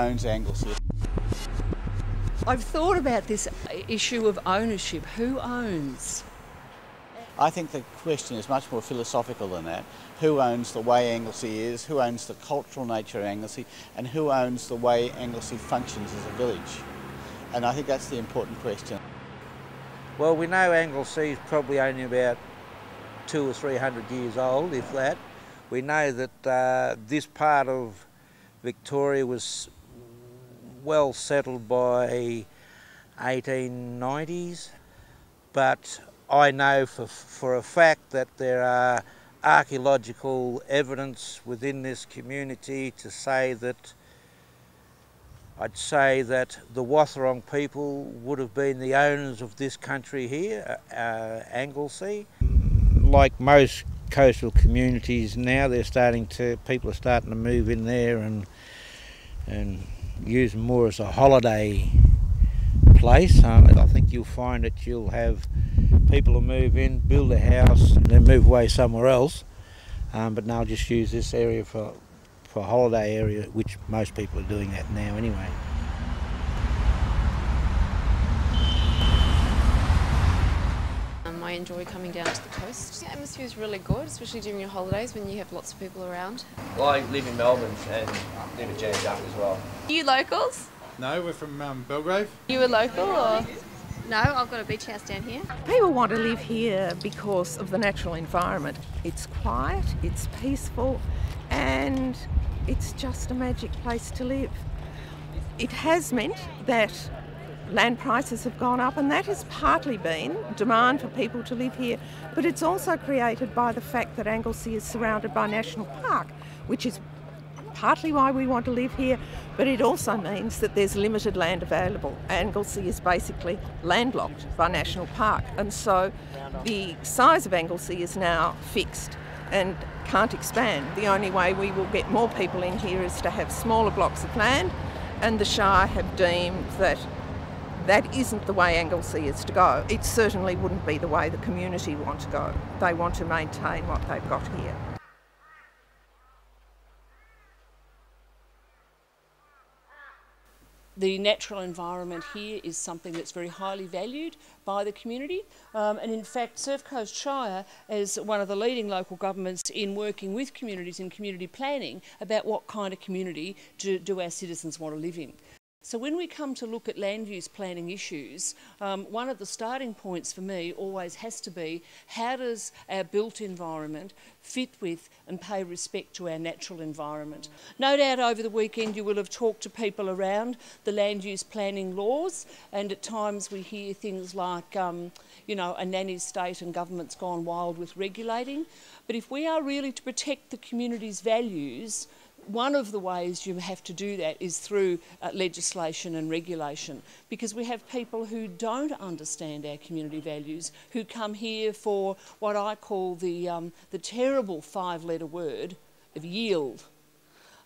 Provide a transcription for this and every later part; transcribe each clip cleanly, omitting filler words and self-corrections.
Owns Anglesea. I've thought about this issue of ownership. Who owns? I think the question is much more philosophical than that. Who owns the way Anglesea is, who owns the cultural nature of Anglesea, and who owns the way Anglesea functions as a village? And I think that's the important question. Well, we know Anglesea is probably only about 200 or 300 years old, if that. We know that this part of Victoria was well settled by 1890s, but I know for a fact that there are archaeological evidence within this community to say that I'd say that the Wathaurong people would have been the owners of this country here, Anglesea. Like most coastal communities now, people are starting to move in there and use them more as a holiday place. I think you'll find that you'll have people who move in, build a house, and then move away somewhere else. But now just use this area for a holiday area, which most people are doing that now anyway. I enjoy coming down to the coast. The atmosphere is really good, especially during your holidays when you have lots of people around. Well, I live in Melbourne and live at Jammed Up as well. Are you locals? No, we're from Belgrave. You a local or? No, I've got a beach house down here. People want to live here because of the natural environment. It's quiet, it's peaceful, and it's just a magic place to live. It has meant that land prices have gone up, and that has partly been demand for people to live here, but it's also created by the fact that Anglesea is surrounded by National Park, which is partly why we want to live here, but it also means that there's limited land available. Anglesea is basically landlocked by National Park, and so the size of Anglesea is now fixed and can't expand. The only way we will get more people in here is to have smaller blocks of land, and the Shire have deemed that that isn't the way Anglesea is to go. It certainly wouldn't be the way the community want to go. They want to maintain what they've got here. The natural environment here is something that's very highly valued by the community, and in fact Surf Coast Shire is one of the leading local governments in working with communities in community planning about what kind of community do our citizens want to live in. So when we come to look at land use planning issues, one of the starting points for me always has to be, how does our built environment fit with and pay respect to our natural environment? No doubt over the weekend you will have talked to people around the land use planning laws, and at times we hear things like, you know, a nanny state and government's gone wild with regulating. But if we are really to protect the community's values, one of the ways you have to do that is through legislation and regulation, because we have people who don't understand our community values, who come here for what I call the terrible 5-letter word of yield.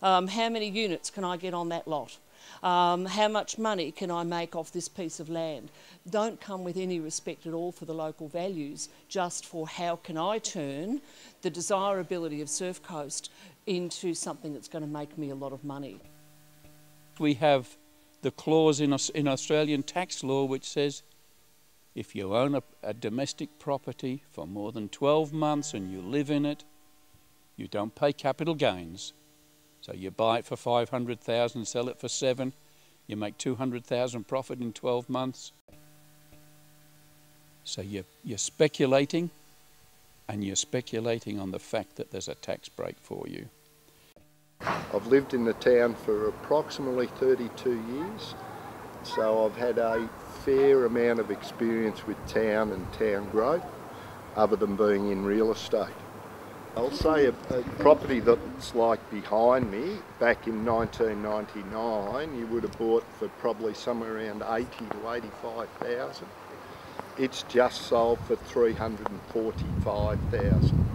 How many units can I get on that lot? How much money can I make off this piece of land? Don't come with any respect at all for the local values, just for how can I turn the desirability of Surf Coast into something that's going to make me a lot of money. We have the clause in Australian tax law which says if you own a domestic property for more than 12 months and you live in it, you don't pay capital gains. So you buy it for 500,000, sell it for 7, you make 200,000 profit in 12 months. So you're speculating, and you're speculating on the fact that there's a tax break for you. I've lived in the town for approximately 32 years, so I've had a fair amount of experience with town and town growth, other than being in real estate. I'll say a property that's like behind me, back in 1999, you would have bought for probably somewhere around 80 to 85,000. It's just sold for 345,000.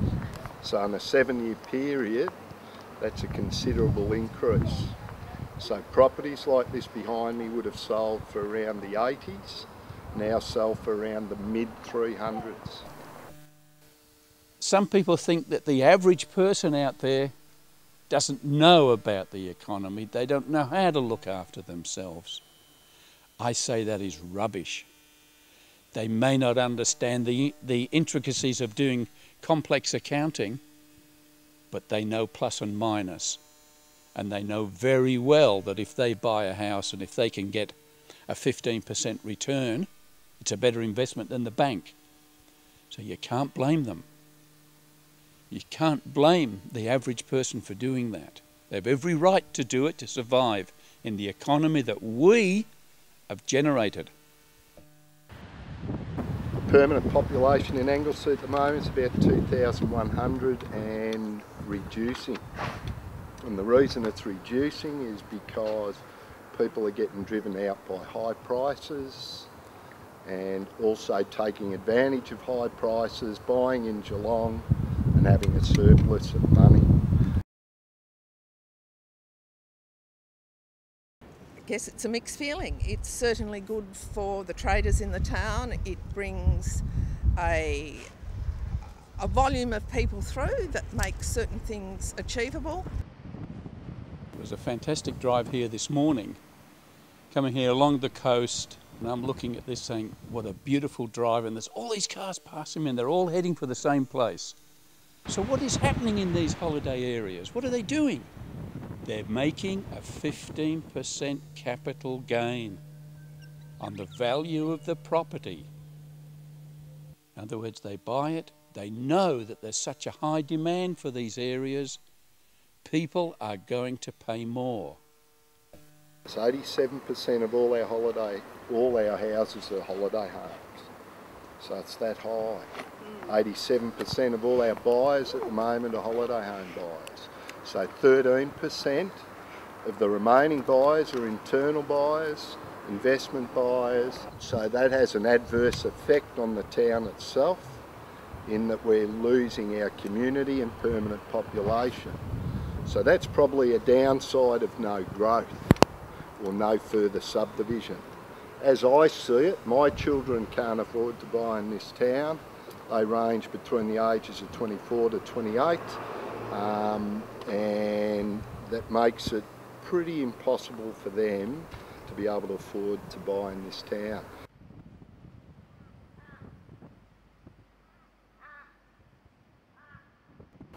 So in a 7-year period, that's a considerable increase. So properties like this behind me would have sold for around the 80s, now sell for around the mid-300s. Some people think that the average person out there doesn't know about the economy. They don't know how to look after themselves. I say that is rubbish. They may not understand the intricacies of doing complex accounting, but they know plus and minus. And they know very well that if they buy a house and if they can get a 15% return, it's a better investment than the bank. So you can't blame them. You can't blame the average person for doing that. They have every right to do it to survive in the economy that we have generated. The permanent population in Anglesea at the moment is about 2,100 and reducing. And the reason it's reducing is because people are getting driven out by high prices and also taking advantage of high prices, buying in Geelong and having a surplus of money. I guess it's a mixed feeling. It's certainly good for the traders in the town. It brings a volume of people through that makes certain things achievable. It was a fantastic drive here this morning, coming here along the coast, and I'm looking at this saying, what a beautiful drive, and there's all these cars passing me and they're all heading for the same place. So what is happening in these holiday areas? What are they doing? They're making a 15% capital gain on the value of the property. In other words, they buy it, they know that there's such a high demand for these areas, people are going to pay more. It's 87% of all our houses are holiday homes. So it's that high. 87% of all our buyers at the moment are holiday home buyers. So 13% of the remaining buyers are internal buyers, investment buyers. So that has an adverse effect on the town itself in that we're losing our community and permanent population. So that's probably a downside of no growth or no further subdivision. As I see it, my children can't afford to buy in this town. They range between the ages of 24 to 28, and that makes it pretty impossible for them to be able to afford to buy in this town.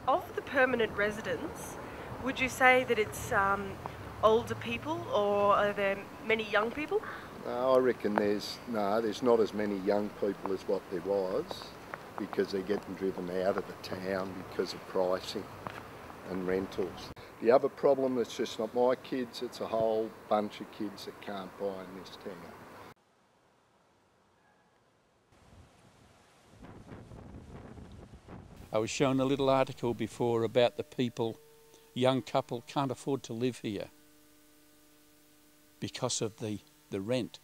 Of the permanent residents, would you say that it's older people, or are there many young people? No, I reckon there's not as many young people as what there was, because they're getting driven out of the town because of pricing and rentals. The other problem, it's just not my kids, it's a whole bunch of kids that can't buy in this town. I was shown a little article before about the people, young couple can't afford to live here because of the rent.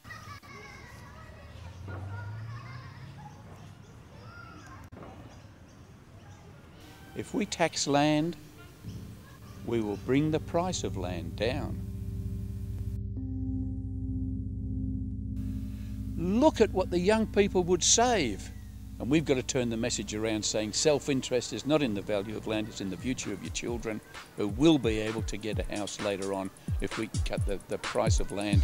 If we tax land, we will bring the price of land down. Look at what the young people would save. And we've got to turn the message around saying self-interest is not in the value of land, it's in the future of your children who will be able to get a house later on if we can cut the price of land.